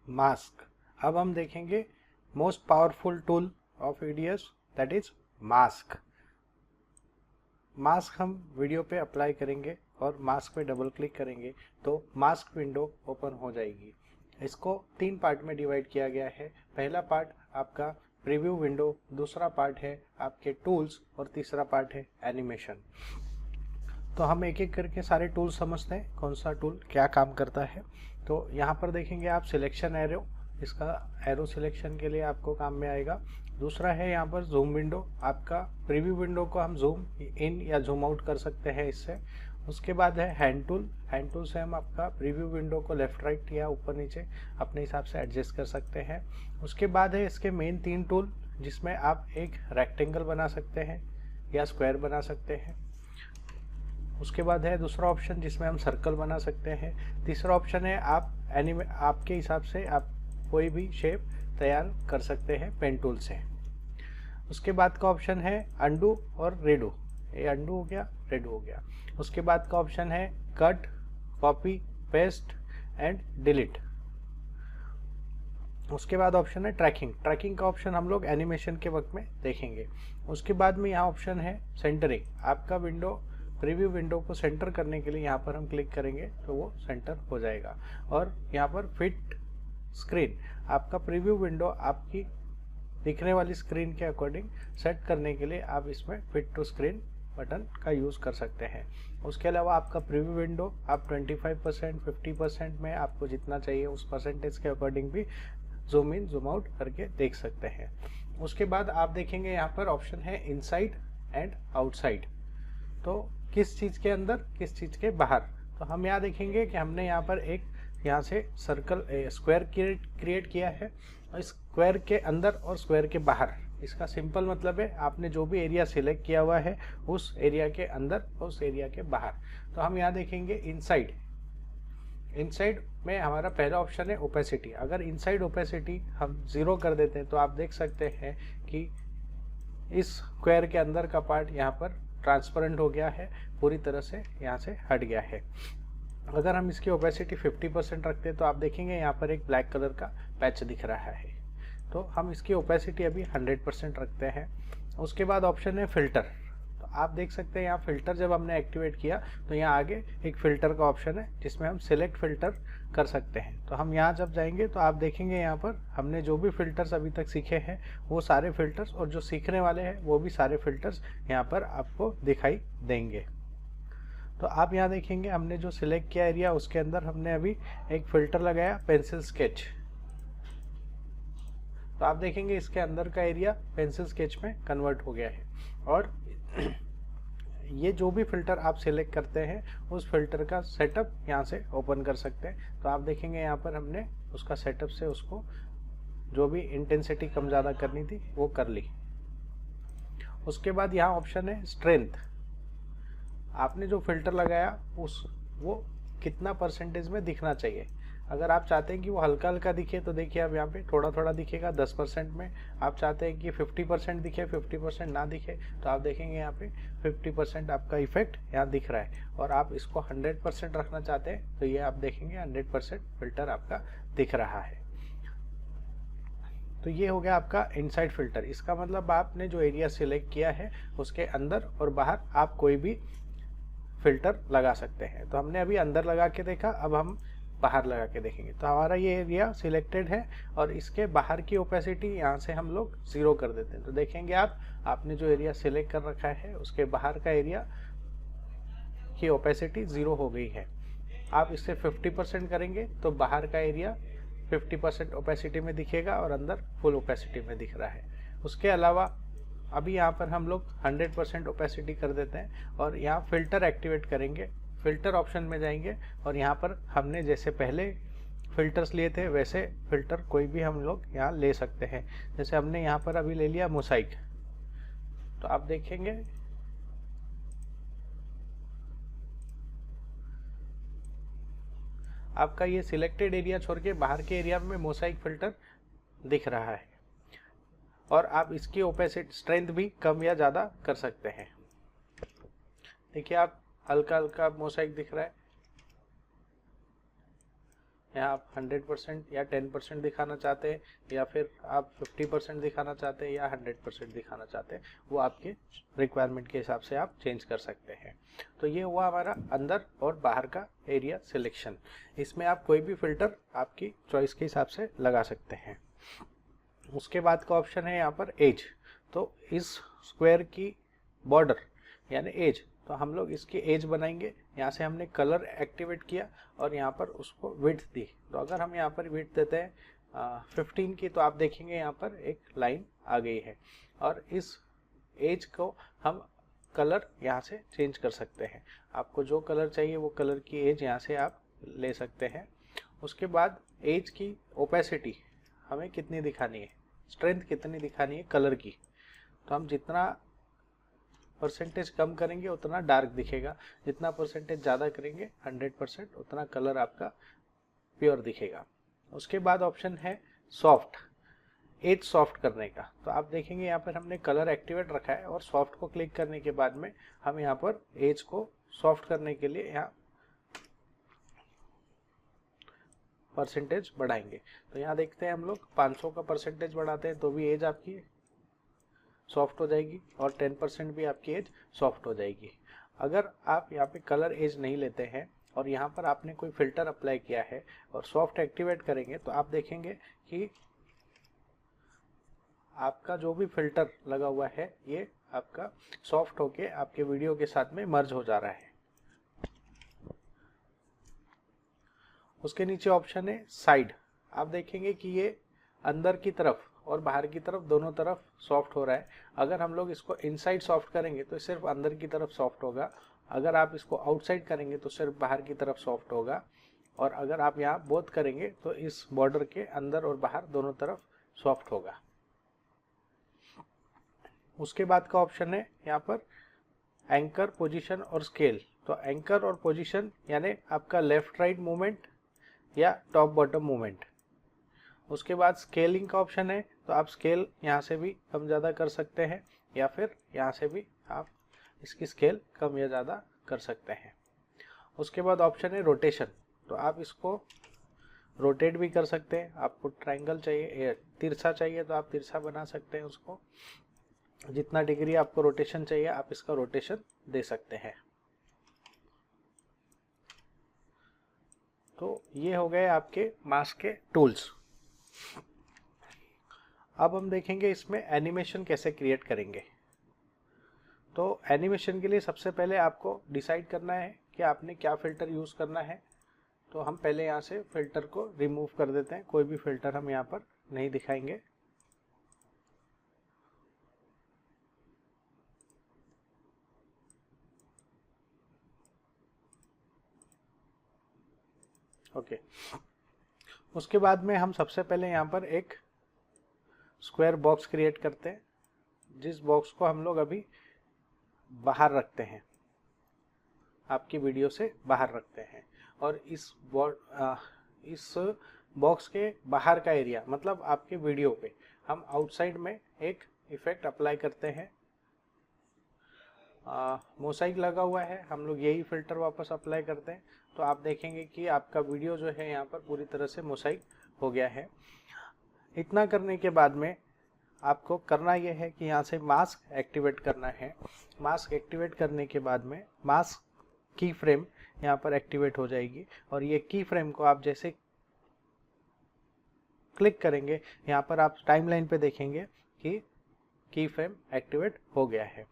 Mask. अब हम देखेंगे most powerful tool of EDS, that is mask. Mask हम वीडियो पे अप्लाई करेंगे और मास्क पे डबल क्लिक करेंगे तो मास्क विंडो ओपन हो जाएगी। इसको 3 पार्ट में डिवाइड किया गया है। पहला पार्ट आपका प्रीव्यू विंडो, दूसरा पार्ट है आपके टूल्स और तीसरा पार्ट है एनिमेशन। तो हम एक एक करके सारे टूल समझते हैं, कौन सा टूल क्या काम करता है। तो यहाँ पर देखेंगे आप सिलेक्शन एरो, इसका एरो सिलेक्शन के लिए आपको काम में आएगा। दूसरा है यहाँ पर जूम विंडो, आपका प्रीव्यू विंडो को हम जूम इन या जूम आउट कर सकते हैं इससे। उसके बाद है हैंड टूल, हैंड टूल से हम आपका प्रीव्यू विंडो को लेफ्ट राइट या ऊपर नीचे अपने हिसाब से एडजस्ट कर सकते हैं। उसके बाद है इसके मेन 3 टूल, जिसमें आप एक रेक्टेंगल बना सकते हैं या स्क्वायर बना सकते हैं। उसके बाद है दूसरा ऑप्शन जिसमें हम सर्कल बना सकते हैं। तीसरा ऑप्शन है आप आपके हिसाब से आप कोई भी शेप तैयार कर सकते हैं पेन टूल से। उसके बाद का ऑप्शन है अंडू और रेडो, ये अंडू हो गया, रेडो हो गया। उसके बाद का ऑप्शन है cut, copy, paste and delete. उसके बाद ऑप्शन है ट्रैकिंग, ट्रैकिंग का ऑप्शन हम लोग एनिमेशन के वक्त में देखेंगे। उसके बाद में यहाँ ऑप्शन है सेंटरिंग, आपका विंडो प्रीव्यू विंडो को सेंटर करने के लिए यहाँ पर हम क्लिक करेंगे तो वो सेंटर हो जाएगा। और यहाँ पर फिट स्क्रीन, आपका प्रीव्यू विंडो आपकी दिखने वाली स्क्रीन के अकॉर्डिंग सेट करने के लिए आप इसमें फिट टू स्क्रीन बटन का यूज़ कर सकते हैं। उसके अलावा आपका प्रीव्यू विंडो आप 25%, 50% में आपको जितना चाहिए उस परसेंटेज के अकॉर्डिंग भी जूम इन जूम आउट करके देख सकते हैं। उसके बाद आप देखेंगे यहाँ पर ऑप्शन है इनसाइड एंड आउटसाइड, तो किस चीज़ के अंदर किस चीज़ के बाहर। तो हम यहाँ देखेंगे कि हमने यहाँ पर एक यहाँ से सर्कल स्क्वायर क्रिएट किया है, और स्क्वायर के अंदर और स्क्वायर के बाहर। इसका सिंपल मतलब है आपने जो भी एरिया सिलेक्ट किया हुआ है उस एरिया के अंदर और उस एरिया के बाहर। तो हम यहाँ देखेंगे इनसाइड, इनसाइड में हमारा पहला ऑप्शन है ओपेसिटी। अगर इनसाइड ओपेसिटी हम 0 कर देते हैं तो आप देख सकते हैं कि इस स्क्वायर के अंदर का पार्ट यहाँ पर ट्रांसपेरेंट हो गया है, पूरी तरह से यहाँ से हट गया है। अगर हम इसकी ओपेसिटी 50% रखते हैं तो आप देखेंगे यहाँ पर एक ब्लैक कलर का पैच दिख रहा है। तो हम इसकी ओपेसिटी अभी 100% रखते हैं। उसके बाद ऑप्शन है फिल्टर, तो आप देख सकते हैं यहाँ फिल्टर जब हमने एक्टिवेट किया तो यहाँ आगे एक फिल्टर का ऑप्शन है जिसमें हम सिलेक्ट फिल्टर कर सकते हैं। तो हम यहाँ जब जाएंगे तो आप देखेंगे यहाँ पर हमने जो भी फिल्टर्स अभी तक सीखे हैं वो सारे फिल्टर्स, और जो सीखने वाले हैं वो भी सारे फिल्टर्स यहाँ पर आपको दिखाई देंगे। तो आप यहाँ देखेंगे हमने जो सिलेक्ट किया एरिया उसके अंदर हमने अभी एक फिल्टर लगाया पेंसिल स्केच, तो आप देखेंगे इसके अंदर का एरिया पेंसिल स्केच में कन्वर्ट हो गया है। और ये जो भी फिल्टर आप सिलेक्ट करते हैं उस फिल्टर का सेटअप यहाँ से ओपन कर सकते हैं। तो आप देखेंगे यहाँ पर हमने उसका सेटअप से उसको जो भी इंटेंसिटी कम ज़्यादा करनी थी वो कर ली। उसके बाद यहाँ ऑप्शन है स्ट्रेंथ, आपने जो फिल्टर लगाया वो कितना परसेंटेज में दिखना चाहिए। अगर आप चाहते हैं कि वो हल्का हल्का दिखे तो देखिए अब यहाँ पे थोड़ा थोड़ा दिखेगा 10% में। आप चाहते हैं कि 50% दिखे, 50% ना दिखे, तो आप देखेंगे यहाँ पे 50% आपका इफेक्ट यहाँ दिख रहा है। और आप इसको 100% रखना चाहते हैं तो ये आप देखेंगे 100% फिल्टर आपका दिख रहा है। तो ये हो गया आपका इनसाइड फिल्टर। इसका मतलब आपने जो एरिया सिलेक्ट किया है उसके अंदर और बाहर आप कोई भी फिल्टर लगा सकते हैं। तो हमने अभी अंदर लगा के देखा, अब हम बाहर लगा के देखेंगे। तो हमारा ये एरिया सिलेक्टेड है और इसके बाहर की ओपेसिटी यहाँ से हम लोग 0 कर देते हैं। तो देखेंगे आपने जो एरिया सिलेक्ट कर रखा है उसके बाहर का एरिया की ओपेसिटी 0 हो गई है। आप इससे 50% करेंगे तो बाहर का एरिया 50% ओपेसिटी में दिखेगा और अंदर फुल ओपेसिटी में दिख रहा है। उसके अलावा अभी यहाँ पर हम लोग 100% ओपेसिटी कर देते हैं और यहाँ फिल्टर एक्टिवेट करेंगे। फिल्टर ऑप्शन में जाएंगे और यहाँ पर हमने जैसे पहले फिल्टर्स लिए थे वैसे फिल्टर कोई भी हम लोग यहाँ ले सकते हैं। जैसे हमने यहाँ पर अभी ले लिया मोसाइक, तो आप देखेंगे आपका ये सिलेक्टेड एरिया छोड़ के बाहर के एरिया में मोसाइक फिल्टर दिख रहा है। और आप इसकी ओपेसिटी स्ट्रेंथ भी कम या ज़्यादा कर सकते हैं। देखिए आप हल्का हल्का मोसाइक दिख रहा है, यहाँ आप 100% या 10% दिखाना चाहते हैं, या फिर आप 50% दिखाना चाहते हैं, या 100% दिखाना चाहते हैं, वो आपके रिक्वायरमेंट के हिसाब से आप चेंज कर सकते हैं। तो ये हुआ हमारा अंदर और बाहर का एरिया सिलेक्शन। इसमें आप कोई भी फिल्टर आपकी चॉइस के हिसाब से लगा सकते हैं। उसके बाद का ऑप्शन है यहाँ पर एज। तो इस स्क्वायर की बॉर्डर यानी एज, तो हम लोग इसकी एज बनाएंगे। यहाँ से हमने कलर एक्टिवेट किया और यहाँ पर उसको विड्थ दी। तो अगर हम यहाँ पर विड्थ देते हैं 15 की, तो आप देखेंगे यहाँ पर एक लाइन आ गई है। और इस एज को हम कलर यहाँ से चेंज कर सकते हैं। आपको जो कलर चाहिए वो कलर की एज यहाँ से आप ले सकते हैं। उसके बाद एज की ओपेसिटी हमें कितनी दिखानी है, स्ट्रेंथ कितनी दिखानी है कलर की। तो हम जितना परसेंटेज कम करेंगे उतना डार्क दिखेगा, जितना परसेंटेज ज़्यादा करेंगे 100% उतना कलर आपका प्योर दिखेगा। उसके बाद ऑप्शन है सॉफ्ट, एज सॉफ्ट करने का। तो आप देखेंगे यहाँ पर हमने कलर एक्टिवेट रखा है और सॉफ्ट को क्लिक करने के बाद में हम यहाँ पर एज को सॉफ्ट करने के लिए यहाँ परसेंटेज बढ़ाएंगे। तो यहाँ देखते हैं हम लोग 500 का परसेंटेज बढ़ाते हैं तो भी एज आपकी सॉफ्ट हो जाएगी और 10% भी आपकी एज सॉफ्ट हो जाएगी। अगर आप यहाँ पे कलर एज नहीं लेते हैं और यहाँ पर आपने कोई फिल्टर अप्लाई किया है और सॉफ्ट एक्टिवेट करेंगे, तो आप देखेंगे कि आपका जो भी फिल्टर लगा हुआ है ये आपका सॉफ्ट होके आपके वीडियो के साथ में मर्ज हो जा रहा है। उसके नीचे ऑप्शन है साइड। आप देखेंगे कि ये अंदर की तरफ और बाहर की तरफ दोनों तरफ सॉफ्ट हो रहा है। अगर हम लोग इसको इनसाइड सॉफ्ट करेंगे तो सिर्फ अंदर की तरफ सॉफ्ट होगा, अगर आप इसको आउटसाइड करेंगे तो सिर्फ बाहर की तरफ सॉफ्ट होगा, और अगर आप यहाँ बोथ करेंगे तो इस बॉर्डर के अंदर और बाहर दोनों तरफ सॉफ्ट होगा। उसके बाद का ऑप्शन है यहाँ पर एंकर, पोजीशन और स्केल। तो एंकर और पोजीशन यानी आपका लेफ्ट राइट मूवमेंट या टॉप बॉटम मूवमेंट। उसके बाद स्केलिंग का ऑप्शन है, तो आप स्केल यहाँ से भी कम ज़्यादा कर सकते हैं या फिर यहाँ से भी आप इसकी स्केल कम या ज़्यादा कर सकते हैं। उसके बाद ऑप्शन है रोटेशन। तो आप इसको रोटेट भी कर सकते हैं। आपको ट्रायंगल चाहिए, तिरछा चाहिए तो आप तिरछा बना सकते हैं उसको। जितना डिग्री आपको रोटेशन चाहिए आप इसका रोटेशन दे सकते हैं। तो ये हो गए आपके मास्क के टूल्स। अब हम देखेंगे इसमें एनिमेशन कैसे क्रिएट करेंगे। तो एनिमेशन के लिए सबसे पहले आपको डिसाइड करना है कि आपने क्या फ़िल्टर यूज़ करना है। तो हम पहले यहाँ से फ़िल्टर को रिमूव कर देते हैं, कोई भी फ़िल्टर हम यहाँ पर नहीं दिखाएंगे। ओके। उसके बाद में हम सबसे पहले यहाँ पर एक स्क्वायर बॉक्स क्रिएट करते हैं, जिस बॉक्स को हम लोग अभी बाहर रखते हैं, आपकी वीडियो से बाहर रखते हैं। और इस बॉक्स के बाहर का एरिया मतलब आपके वीडियो पे हम आउटसाइड में एक इफेक्ट अप्लाई करते हैं। मोसाइक लगा हुआ है, हम लोग यही फिल्टर वापस अप्लाई करते हैं। तो आप देखेंगे कि आपका वीडियो जो है यहाँ पर पूरी तरह से मोसाइक हो गया है। इतना करने के बाद में आपको करना यह है कि यहाँ से मास्क एक्टिवेट करना है। मास्क एक्टिवेट करने के बाद में मास्क की फ्रेम यहाँ पर एक्टिवेट हो जाएगी, और ये की फ्रेम को आप जैसे क्लिक करेंगे यहाँ पर आप टाइमलाइन पे देखेंगे कि की फ्रेम एक्टिवेट हो गया है।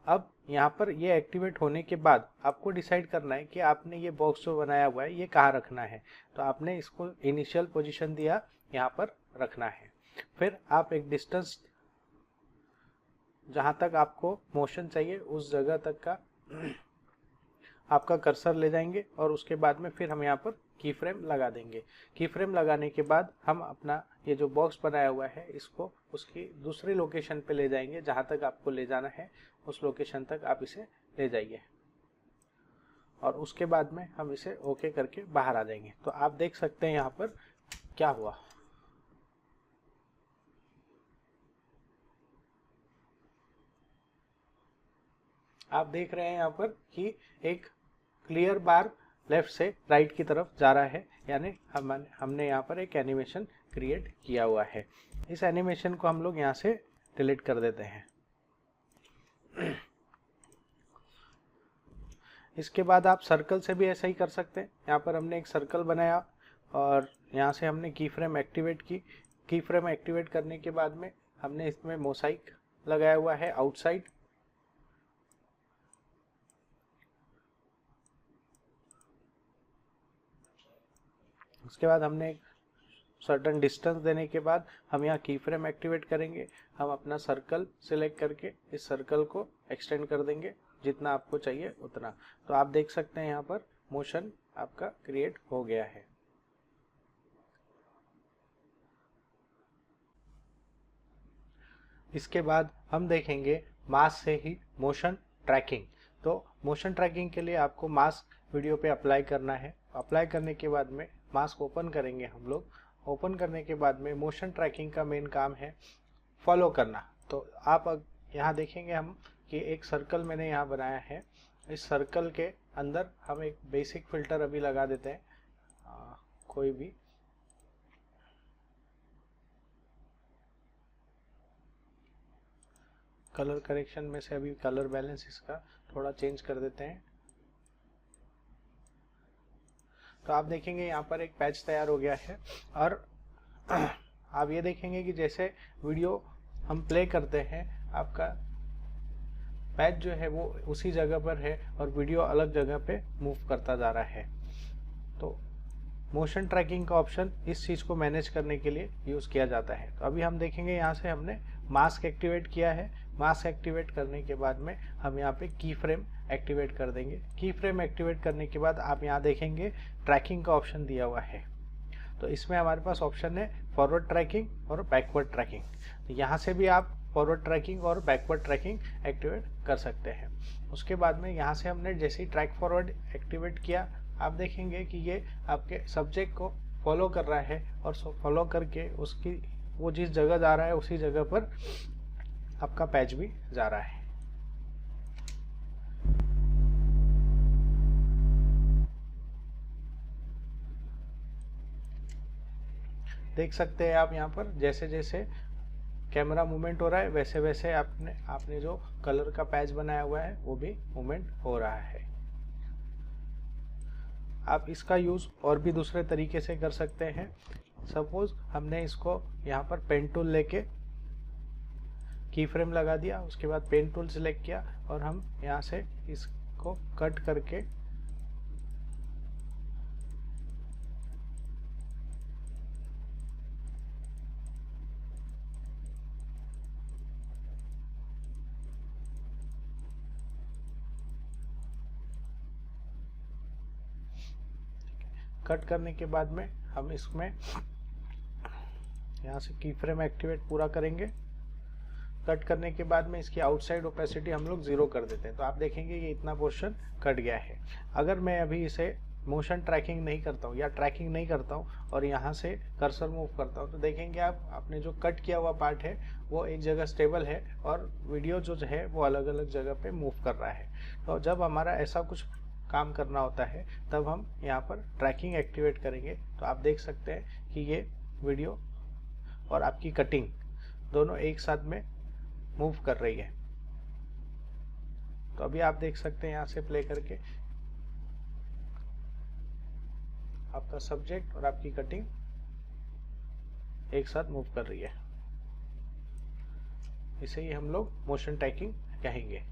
अब यहाँ पर ये एक्टिवेट होने के बाद आपको डिसाइड करना है कि आपने ये बॉक्स जो बनाया हुआ है ये कहाँ रखना है। तो आपने इसको इनिशियल पोजीशन दिया, यहाँ पर रखना है। फिर आप एक डिस्टेंस जहाँ तक आपको मोशन चाहिए उस जगह तक का आपका कर्सर ले जाएंगे, और उसके बाद में फिर हम यहाँ पर की फ्रेम लगा देंगे। की फ्रेम लगाने के बाद हम अपना ये जो बॉक्स बनाया हुआ है इसको उसकी दूसरी लोकेशन पे ले जाएंगे, जहाँ तक आपको ले जाना है उस लोकेशन तक आप इसे ले जाइए, और उसके बाद में हम इसे ओके करके बाहर आ जाएंगे। तो आप देख सकते हैं यहाँ पर क्या हुआ। आप देख रहे हैं यहाँ पर कि एक क्लियर बार लेफ्ट से राइट की तरफ जा रहा है, यानी हमने यहाँ पर एक एनिमेशन क्रिएट किया हुआ है। इस एनिमेशन को हम लोग यहाँ से डिलीट कर देते हैं। इसके बाद आप सर्कल से भी ऐसा ही कर सकते हैं। यहाँ पर हमने एक सर्कल बनाया और यहाँ से हमने की फ्रेम एक्टिवेट की। की फ्रेम एक्टिवेट करने के बाद में हमने इसमें मोसाइक लगाया हुआ है आउटसाइड। उसके बाद हमने एक सर्टेन डिस्टेंस देने के बाद हम यहाँ की फ्रेम एक्टिवेट करेंगे। हम अपना सर्कल सिलेक्ट करके इस सर्कल को एक्सटेंड कर देंगे जितना आपको चाहिए उतना। तो आप देख सकते हैं यहाँ पर मोशन आपका क्रिएट हो गया है। इसके बाद हम देखेंगे मास्क से ही मोशन ट्रैकिंग। तो मोशन ट्रैकिंग के लिए आपको मास्क वीडियो पे अप्लाई करना है। अप्लाई करने के बाद में मास्क ओपन करेंगे हम लोग। ओपन करने के बाद में मोशन ट्रैकिंग का मेन काम है फॉलो करना। तो आप यहाँ देखेंगे हम कि एक सर्कल मैंने यहाँ बनाया है। इस सर्कल के अंदर हम एक बेसिक फिल्टर अभी लगा देते हैं, कोई भी। कलर करेक्शन में से अभी कलर बैलेंस इसका थोड़ा चेंज कर देते हैं। तो आप देखेंगे यहाँ पर एक पैच तैयार हो गया है और आप ये देखेंगे कि जैसे वीडियो हम प्ले करते हैं आपका पैच जो है वो उसी जगह पर है और वीडियो अलग जगह पे मूव करता जा रहा है। तो मोशन ट्रैकिंग का ऑप्शन इस चीज़ को मैनेज करने के लिए यूज़ किया जाता है। तो अभी हम देखेंगे यहाँ से हमने मास्क एक्टिवेट किया है। मास्क एक्टिवेट करने के बाद में हम यहाँ पे की फ्रेम एक्टिवेट कर देंगे। की फ्रेम एक्टिवेट करने के बाद आप यहाँ देखेंगे ट्रैकिंग का ऑप्शन दिया हुआ है। तो इसमें हमारे पास ऑप्शन है फॉरवर्ड ट्रैकिंग और बैकवर्ड ट्रैकिंग। तो यहाँ से भी आप फॉरवर्ड ट्रैकिंग और बैकवर्ड ट्रैकिंग एक्टिवेट कर सकते हैं। उसके बाद में यहाँ से हमने जैसे ही ट्रैक फॉरवर्ड एक्टिवेट किया, आप देखेंगे कि ये आपके सब्जेक्ट को फॉलो कर रहा है और फॉलो करके उसकी वो जिस जगह जा रहा है उसी जगह पर आपका पैच भी जा रहा है। देख सकते हैं आप यहाँ पर जैसे जैसे कैमरा मूवमेंट हो रहा है वैसे वैसे आपने जो कलर का पैच बनाया हुआ है वो भी मूवमेंट हो रहा है। आप इसका यूज़ और भी दूसरे तरीके से कर सकते हैं। सपोज हमने इसको यहाँ पर पेन टूल लेके की फ्रेम लगा दिया, उसके बाद पेन टूल सिलेक्ट किया और हम यहाँ से इसको कट करके कट करने के बाद में हम इसमें यहाँ से की फ्रेम एक्टिवेट पूरा करेंगे। कट करने के बाद में इसकी आउटसाइड ओपेसिटी हम लोग 0 कर देते हैं। तो आप देखेंगे ये इतना पोर्शन कट गया है। अगर मैं अभी इसे मोशन ट्रैकिंग नहीं करता हूँ या ट्रैकिंग नहीं करता हूँ और यहाँ से कर्सर मूव करता हूँ तो देखेंगे आप आपने जो कट किया हुआ पार्ट है वो एक जगह स्टेबल है और वीडियो जो है वो अलग अलग जगह पे मूव कर रहा है। तो जब हमारा ऐसा कुछ काम करना होता है तब हम यहाँ पर ट्रैकिंग एक्टिवेट करेंगे। तो आप देख सकते हैं कि ये वीडियो और आपकी कटिंग दोनों एक साथ में मूव कर रही है। तो अभी आप देख सकते हैं यहाँ से प्ले करके आपका सब्जेक्ट और आपकी कटिंग एक साथ मूव कर रही है। इसे ही हम लोग मोशन ट्रैकिंग कहेंगे।